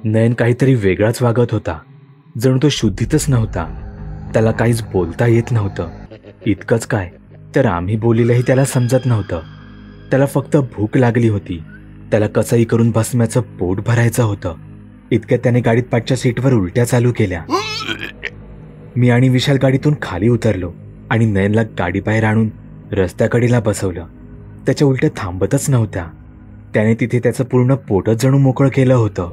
नयन काहीतरी वेगळाच वागत होता, जणू तो शुद्धीतच नव्हता. त्याला काहीच बोलता येत नव्हतं. इतकंच काय तर आम्ही बोलिलंही त्याला समजत नव्हतं. त्याला फक्त भूक लागली होती. त्याला कसंही करून भस्म्याचं पोट भरायचं होतं. इतक्यात त्याने गाडीत पाठच्या सीटवर उलट्या चालू केल्या. मी आणि विशाल गाडीतून खाली उतरलो आणि नयनला गाडीबाहेर आणून रस्त्याकडेला बसवलं. त्याच्या उलट्या थांबतच नव्हत्या. त्याने तिथे त्याचं पूर्ण पोटच जणू मोकळं केलं होतं.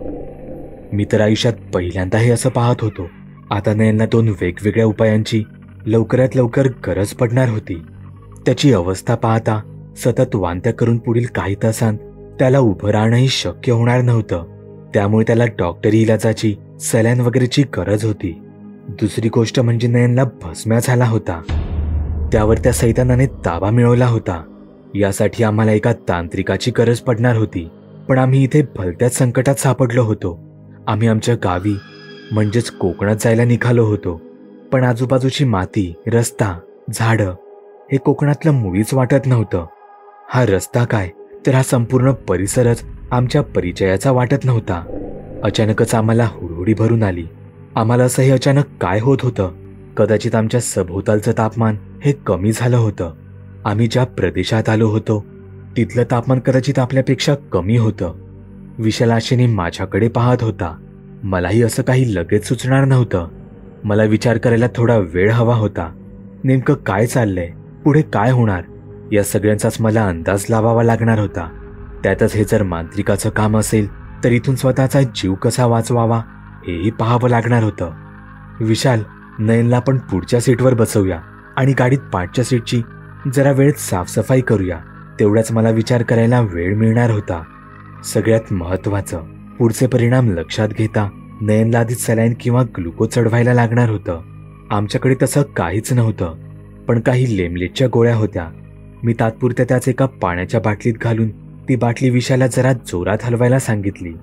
मी तर आयुष्यात पहिल्यांदा हे असं पाहत होतो. आता नयनला 2 वेगवेगळ्या उपायांची लवकरात लवकर गरज पडणार होती. त्याची अवस्था पाहता सतत वांत्या करून पुढील काही तासांत त्याला उभं राहणंही शक्य होणार नव्हतं. त्यामुळे त्याला डॉक्टरी इलाजाची, सलाईन वगैरेची गरज होती. दुसरी गोष्ट म्हणजे नयनला भस्म्या झाला होता. त्यावर त्या सैतानाने ताबा मिळवला होता. यासाठी आम्हाला एका तांत्रिकाची गरज पडणार होती. पण आम्ही इथे भलत्याच संकटात सापडलो होतो. आम्ही आमच्या गावी म्हणजेच कोकणात जायला निघालो होतो. पण आजूबाजूची माती, रस्ता, झाडं हे कोकणातलं मुळीच वाटत नव्हतं. हा रस्ता काय तर हा संपूर्ण परिसरच आमच्या परिचयाचा वाटत नव्हता. अचानकच आम्हाला हुडहुडी भरून आली. आम्हाला असं हे अचानक काय होत होतं? कदाचित आमच्या सभोवतालचं तापमान हे कमी झालं होतं. आम्ही ज्या प्रदेशात आलो होतो तिथलं तापमान कदाचित आपल्यापेक्षा कमी होतं. विशाल आशेने माझ्याकडे पाहत होता. मलाही असं काही लगेच सुचणार नव्हतं. मला विचार करायला थोडा वेळ हवा होता. नेमकं काय चाललंय, पुढे काय होणार या सगळ्यांचाच मला अंदाज लावावा लागणार होता. त्यातच हे जर मांत्रिकाचं काम असेल तर इथून स्वतःचा जीव कसा वाचवावा हेही पाहावं लागणार होतं. विशाल, नयनला पण पुढच्या सीटवर बसवूया आणि गाडीत पाठच्या सीटची जरा वेळेत साफसफाई करूया. तेवढाच मला विचार करायला वेळ मिळणार होता. सगळ्यात महत्त्वाचं, पुढचे परिणाम लक्षात घेता नयनला आधी सलाईन किंवा ग्लुकोज चढवायला लागणार होतं. आमच्याकडे तसं काहीच नव्हतं, पण काही लेमलेटच्या गोळ्या होत्या. मी तात्पुरत्या त्याच एका पाण्याच्या बाटलीत घालून ती बाटली विशाला जरा जोरात हलवायला सांगितली.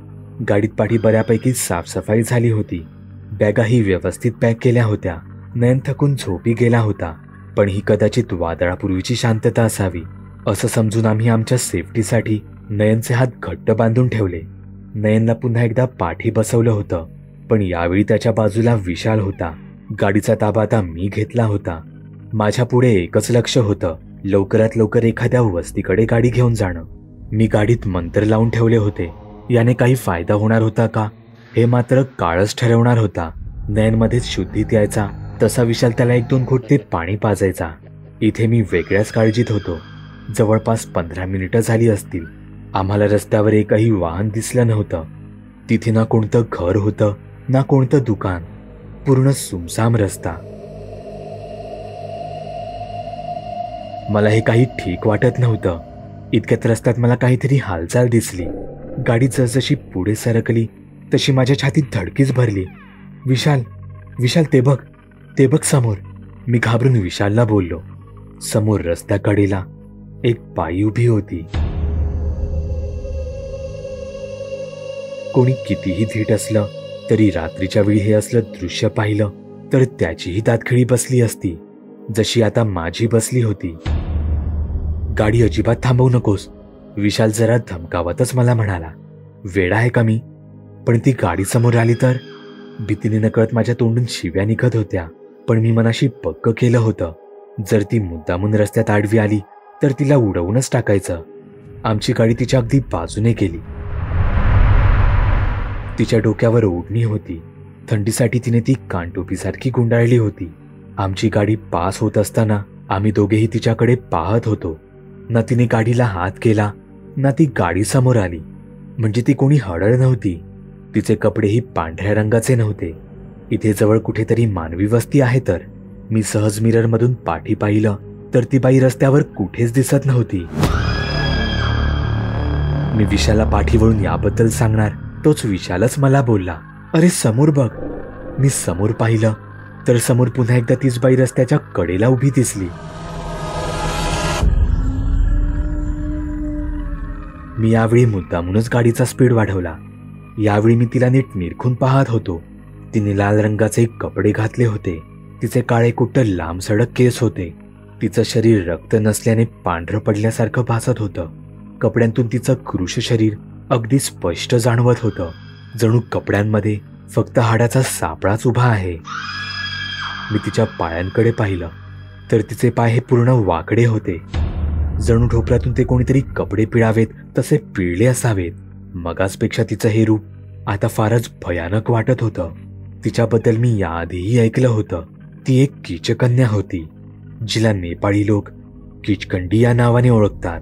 गाडीत पाठी बऱ्यापैकी साफसफाई झाली होती. बॅगाही व्यवस्थित पॅक केल्या होत्या. नयन थकून झोपी गेला होता, पण ही कदाचित वादळापूर्वीची शांतता असावी असं समजून आम्ही आमच्या सेफ्टीसाठी नयनचे हात घट्ट बांधून ठेवले. नयनला पुन्हा एकदा पाठी बसवलं होतं, पण यावेळी त्याच्या बाजूला विशाल होता. गाडीचा ताबा आता मी घेतला होता. माझ्या पुढे एकच लक्ष होतं, लवकरात लवकर एखाद्या वस्तीकडे गाडी घेऊन जाणं. मी गाडीत मंत्र लावून ठेवले होते. याने काही फायदा होणार होता का हे मात्र काळच ठरवणार होता. नयनमध्येच शुद्धीत यायचा तसा विशाल त्याला 1-2 घोटे पाणी पाजायचा. इथे मी वेगळ्याच काळजीत होतो. जवळपास 15 मिनिटं झाली असतील. आम्हाला रस्त्यावर एकही वाहन दिसलं नव्हतं. तिथे ना कोणतं घर होतं ना कोणतं दुकान. पूर्ण सुमसाम रस्ता. मला हे काही ठीक वाटत नव्हतं. इतक्यात रस्त्यात मला काहीतरी हालचाल दिसली. गाडी जसजशी पुढे सरकली तशी माझ्या छातीत धडकीच भरली. विशाल, विशाल, ते बघ समोर. मी घाबरून विशालला बोललो. समोर रस्त्याकडेला एक बाई उभी होती. कोणी कितीही धीट असलं तरी रात्रीच्या वेळी हे असलं दृश्य पाहिलं तर त्याचीही दातखिळी बसली असती, जशी आता माझी बसली होती. गाडी अजिबात थांबवू नकोस, विशाल जरा धमकावतच मला म्हणाला. वेडा आहे का मी? पण ती गाडी समोर आली तर? भीतीने नकळत माझ्या तोंडून शिव्या निघत होत्या. पण मी मनाशी पक्क केलं होतं, जर ती मुद्दामून रस्त्यात आडवी आली तर तिला उडवूनच टाकायचं. आमची गाडी तिच्या अगदी बाजूने गेली. तिच्या डोक्यावर ओढणी होती. थंडीसाठी तिने ती कानटोपीसारखी गुंडाळली होती. आमची गाडी पास होत असताना आम्ही दोघेही तिच्याकडे पाहत होतो. ना तिने गाडीला हात केला ना ती गाडी समोर आली. म्हणजे ती कोणी हडळ नव्हती. तिचे कपडेही पांढऱ्या रंगाचे नव्हते. इथे जवळ कुठेतरी मानवी वस्ती आहे तर? मी सहज मिररमधून पाठी पाहिलं तर ती बाई रस्त्यावर कुठेच दिसत नव्हती. मी विशाला पाठी वळून याबद्दल सांगणार तोच विशालच मला बोलला, अरे समोर बघ. मी समोर पाहिलं तर समोर पुन्हा एकदा तीच बाई रस्त्याच्या कडेला उभी दिसली. मी यावेळी मुद्दामूनच गाडीचा स्पीड वाढवला. यावेळी मी तिला नीट निरखून पाहत होतो. तिने लाल रंगाचे कपडे घातले होते. तिचे काळे कुट्ट लांब सडक केस होते. तिचं शरीर रक्त नसल्याने पांढरं पडल्यासारखं भासत होतं. कपड्यांतून तिचं कृश शरीर अगदी स्पष्ट जाणवत होतं. जणू कपड्यांमध्ये फक्त हाडाचा सापळाच उभा आहे. मी तिच्या पायांकडे पाहिलं तर तिचे पाय हे पूर्ण वाकडे होते. जणू ढोपरातून ते कोणीतरी कपडे पिळावेत तसे पिळले असावेत. मगासपेक्षा तिचं हे रूप आता फारच भयानक वाटत होतं. तिच्याबद्दल मी याआधीही ऐकलं होतं. ती एक कीचकन्या होती, जिला नेपाळी लोक किचकंडी या नावाने ओळखतात.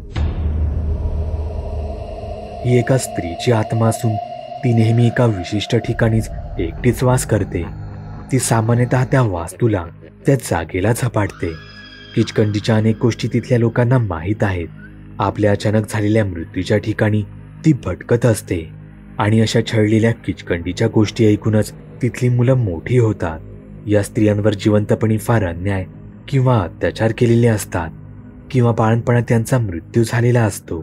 ही एका स्त्रीची आत्मा असून ती नेहमी एका विशिष्ट ठिकाणीच एकटीच वास करते. ती सामान्यतः त्या वास्तूला, त्या जागेला झपाटते. किचकंडीच्या अनेक गोष्टी तिथल्या लोकांना माहीत आहेत. आपल्या अचानक झालेल्या मृत्यूच्या ठिकाणी ती भटकत असते आणि अशा छळलेल्या किचकंडीच्या गोष्टी ऐकूनच तिथली मुलं मोठी होतात. या स्त्रियांवर जिवंतपणी फार अन्याय किंवा अत्याचार केलेले असतात किंवा बाळणपणात त्यांचा मृत्यू झालेला असतो.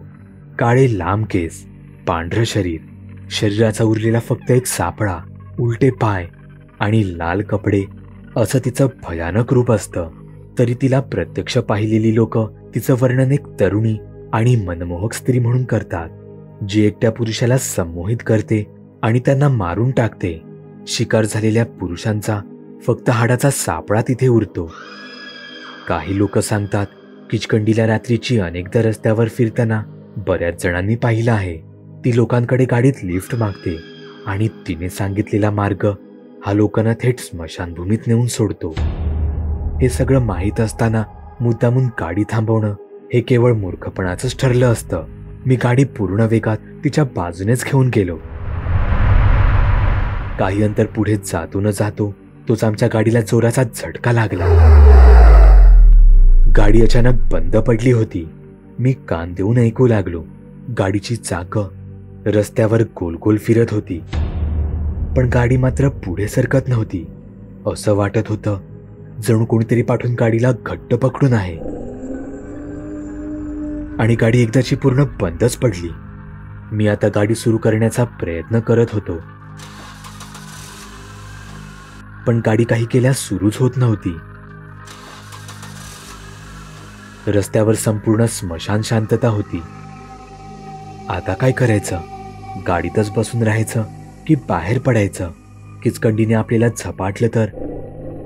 काळे लांब केस, पांढरं शरीर, शरीराचा उरलेला फक्त एक सापळा, उलटे पाय आणि लाल कपडे असं तिचं भयानक रूप असतं. तरी तिला प्रत्यक्ष पाहिलेली लोक तिचं वर्णन एक तरुणी आणि मनमोहक स्त्री म्हणून करतात, जी एकट्या पुरुषाला संमोहित करते आणि त्यांना मारून टाकते. शिकार झालेल्या पुरुषांचा फक्त हाडाचा सापळा तिथे उरतो. काही लोक सांगतात किचकंडीला रात्रीची अनेकदा रस्त्यावर फिरताना बऱ्याच जणांनी पाहिलं आहे. ती लोकांकडे गाडीत लिफ्ट मागते आणि तिने सांगितलेला मार्ग हा लोकांना थेट स्मशानभूमीत नेऊन सोडतो. हे सगळं माहीत असताना मुद्दामून गाडी थांबवणं हे केवळ मूर्खपणाचंच ठरलं असतं. मी गाडी पूर्ण वेगात तिच्या बाजूनेच घेऊन गेलो. काही अंतर पुढे जातो न जातो तोच आमच्या गाडीला जोराचा झटका लागला. गाडी अचानक बंद पडली होती. मी कान देऊन ऐकू लागलो. गाडीची चाकं रस्त्यावर गोल गोल फिरत होती, पण गाडी मात्र पुढे सरकत नव्हती. असं वाटत होतं जणू कोणीतरी पाठवून गाडीला घट्ट पकडून आहे. आणि गाडी एकदाची पूर्ण बंदच पडली. मी आता गाडी सुरू करण्याचा प्रयत्न करत होतो, पण गाडी काही केल्यास सुरूच होत नव्हती. रस्त्यावर संपूर्ण स्मशान शांतता होती. आता काय करायचं? गाडीतच बसून राहायचं की बाहेर पडायचं? किचकंडीने आपल्याला झपाटलं तर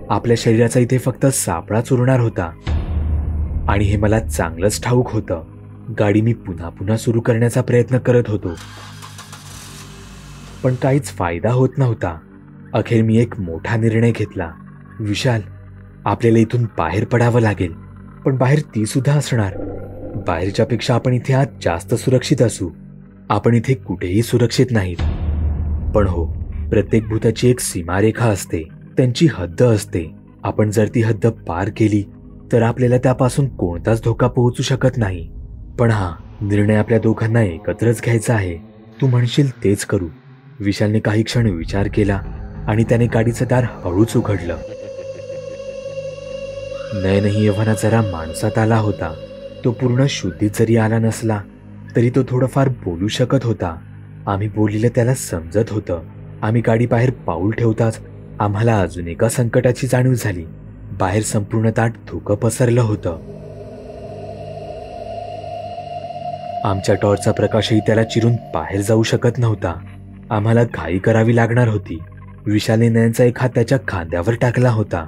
आपल्या शरीराचा इथे फक्त सापळाच उरणार होता. आणि हे मला चांगलंच ठाऊक होतं. गाडी मी पुन्हा पुन्हा सुरू करण्याचा प्रयत्न करत होतो, पण काहीच फायदा होत नव्हता. अखेर मी एक मोठा निर्णय घेतला. विशाल, आपल्याला इथून बाहेर पडावं लागेल. पण बाहेर ती सुद्धा असणार. बाहेरच्या पेक्षा आपण इथे आत जास्त सुरक्षित असू. आपण इथे कुठेही सुरक्षित नाहीत. पण हो, प्रत्येक भूताची एक सीमारेखा असते, त्यांची हद्द असते. आपण जर ती हद्द पार केली तर आपल्याला त्यापासून कोणताच धोका पोहोचू शकत नाही. पण हा निर्णय आपल्या दोघांना एकत्रच घ्यायचा आहे. तू म्हणशील तेच करू. विशालने काही क्षण विचार केला आणि त्याने गाडीचं दार हळूच उघडलं. नयनही एव्हाना जरा माणसात आला होता. तो पूर्ण शुद्धीत जरी आला नसला तरी तो थोडंफार बोलू शकत होता. आम्ही बोललेलं त्याला समजत होतं. आम्ही गाडी बाहेर पाऊल ठेवताच आम्हाला अजून एका संकटाची जाणीव झाली. बाहेर संपूर्ण दाट धुकं पसरलं होतं. आमच्या टॉर्चचा प्रकाशही त्याला चिरून बाहेर जाऊ शकत नव्हता. आम्हाला घाई करावी लागणार होती. विशालने नयनचा एक हात त्याच्या खांद्यावर टाकला होता.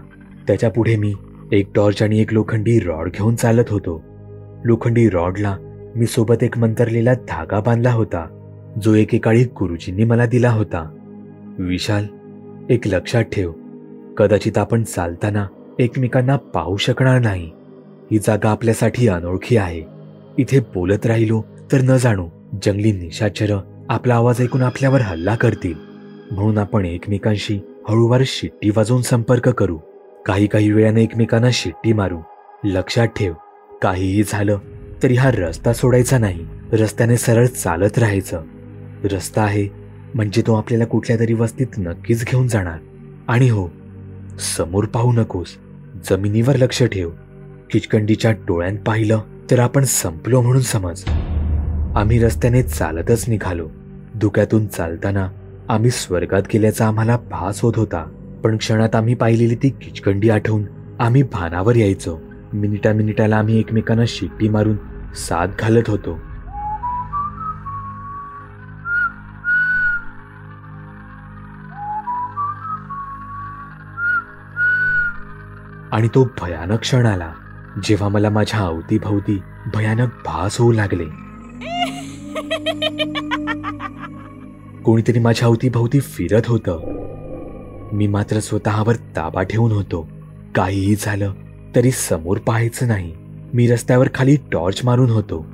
त्याच्या पुढे मी एक टॉर्च आणि एक लोखंडी रॉड घेऊन चालत होतो. लोखंडी रॉडला मी सोबत एक मंतरलेला धागा बांधला होता, जो एकेकाळी गुरुजींनी मला दिला होता. विशाल, एक लक्षात ठेव, कदाचित आपण चालताना एकमेकांना पाहू शकणार नाही. ही जागा आपल्यासाठी अनोळखी आहे. इथे बोलत राहिलो तर न जाणू जंगली निशाचर आपला आवाज ऐकून आपल्यावर हल्ला करतील. म्हणून आपण एकमेकांशी हळूवार शिट्टी वाजवून संपर्क करू. काही काही वेळाने एकमेकांना शिट्टी मारू. लक्षात ठेव, काहीही झालं तरी हा रस्ता सोडायचा नाही. रस्त्याने सरळ चालत राहायचं. रस्ता आहे म्हणजे तो आपल्याला कुठल्या तरी वस्तीत नक्कीच घेऊन जाणार. आणि हो, समोर पाहू नकोस, जमिनीवर लक्ष ठेव. किचकंडीच्या डोळ्यात पाहिलं तर आपण संपलो म्हणून समज. आम्ही रस्त्याने चालतच निघालो. धुक्यातून चालताना आम्ही स्वर्गात गेल्याचा आम्हाला भास होत होता. पण क्षणात आम्ही पाहिलेली ती किचकंडी आठवून आम्ही भानावर यायचो. मिनिटाला आम्ही एकमेकांना शिट्टी मारून साथ घालत होतो. आणि तो भयानक क्षण आला जेव्हा मला माझ्या अवतीभवती भयानक भास होऊ लागले. कोणीतरी माझ्या अवतीभवती फिरत होतं. मी मात्र स्वतःवर ताबा ठेवून होतो. काहीही झालं तरी समोर पाहायचं नाही. मी रस्त्यावर खाली टॉर्च मारून होतो.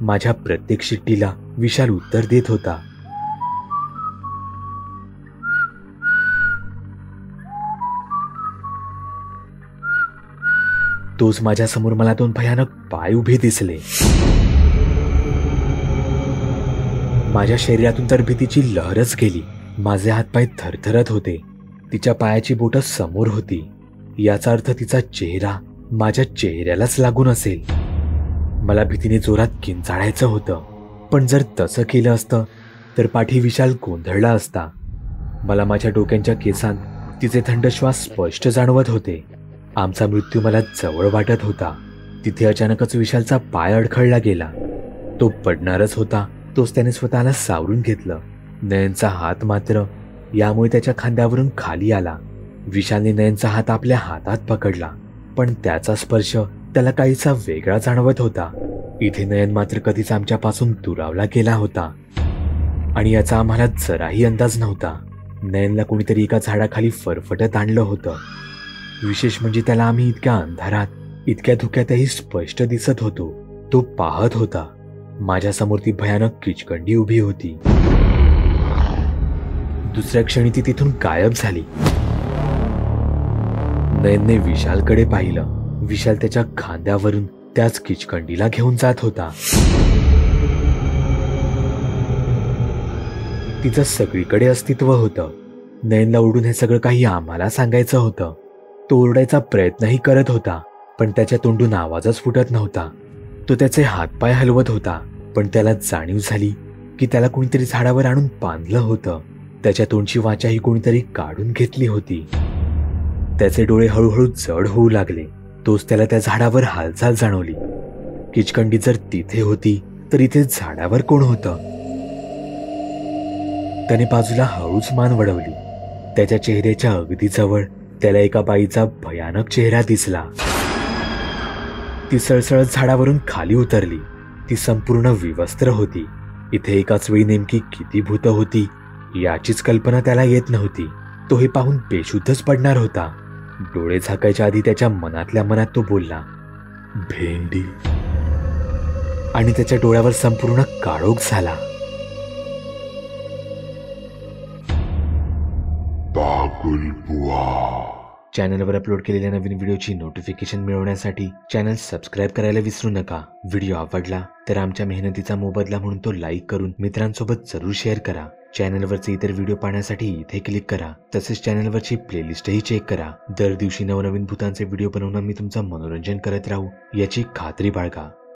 माझ्या प्रत्येक शिट्टीला विशाल उत्तर देत होता. तोच माझ्यासमोर मला दोन भयानक पाय उभे दिसले. माझ्या शरीरातून तर भीतीची लहरच गेली. माझे हातपाय थरथरत होते. तिच्या पायाची बोटं समोर होती. याचा अर्थ तिचा चेहरा माझ्या चेहऱ्यालाच लागून असेल. मला भीतीने जोरात किंचाळायचं होतं, पण जर तसं केलं असतं तर पाठी विशाल गोंधळला असता. मला माझ्या डोक्यांच्या केसांत तिचे थंड श्वास स्पष्ट जाणवत होते. आमचा मृत्यू मला जवळ वाटत होता. तिथे अचानकच विशालचा पाय अडखळला गेला. तो पडणारच होता. तोच त्याने स्वतःला सावरून घेतलं. नयनचा हात मात्र यामुळे त्याच्या खांद्यावरून खाली आला. विशालने नयनचा हात आपल्या हातात पकडला, पण त्याचा स्पर्श त्याला काहीसा वेगळा जाणवत होता. इथे नयन मात्र कधीच आमच्यापासून दुरावला गेला होता आणि याचा आम्हाला जराही अंदाज नव्हता. नयनला कोणीतरी एका झाडाखाली फरफटत आणलं होतं. विशेष म्हणजे त्याला आम्ही इतक्या अंधारात, इतक्या धुक्यातही स्पष्ट दिसत होतो. तो पाहत होता. माझ्यासमोर ती भयानक किचकंडी उभी होती. दुसऱ्या क्षणी ती तिथून गायब झाली. नयनने विशालकडे पाहिलं. विशाल त्याच्या खांद्यावरून त्याच किचकंडीला घेऊन जात होता. तिचं सगळीकडे अस्तित्व होतं. नयनला ओढून हे सगळं काही आम्हाला सांगायचं होतं. तो ओरडायचा प्रयत्नही करत होता, पण त्याच्या तोंडून आवाजच फुटत नव्हता. तो त्याचे हातपाय हलवत होता, पण त्याला जाणीव झाली की त्याला कोणीतरी झाडावर आणून बांधलं होतं. त्याच्या तोंडची वाचाही कोणीतरी काढून घेतली होती. त्याचे डोळे हळूहळू जड होऊ लागले. तोच त्याला त्या झाडावर हालचाल जाणवली. किचकंडी जर तिथे होती तर इथे झाडावर कोण होतं? त्याने बाजूला हळूच मान वळवली. त्याच्या चेहऱ्याच्या अगदी जवळ त्याला एका बाईचा भयानक चेहरा दिसला. ती सळसळत झाडावरून खाली उतरली. ती संपूर्ण विवस्त्र होती. इथे एकाच वेळी नेमकी किती भूतं होती याचीच कल्पना त्याला येत नव्हती. तो हे पाहून बेशुद्धच पडणार होता. डोळे झाकायच्या आधी त्याच्या मनातल्या मनात तो बोलला, भेंडी, आणि त्याच्या डोळ्यावर संपूर्ण काळोख झाला. चॅनलवर अपलोड केलेल्या नवीन व्हिडिओची नोटिफिकेशन मिळवण्यासाठी चॅनल सबस्क्राईब करायला विसरू नका. व्हिडिओ आवडला तर आमच्या मेहनतीचा मोबदला म्हणून तो लाईक करून मित्रांसोबत जरूर शेअर करा. चॅनलवरचे इतर व्हिडिओ पाहण्यासाठी इथे क्लिक करा. तसेच चॅनलवरची प्लेलिस्टही चेक करा. दर दिवशी नवनवीन भूतांचे व्हिडिओ बनवून मी तुमचं मनोरंजन करत राहू याची खात्री बाळगा.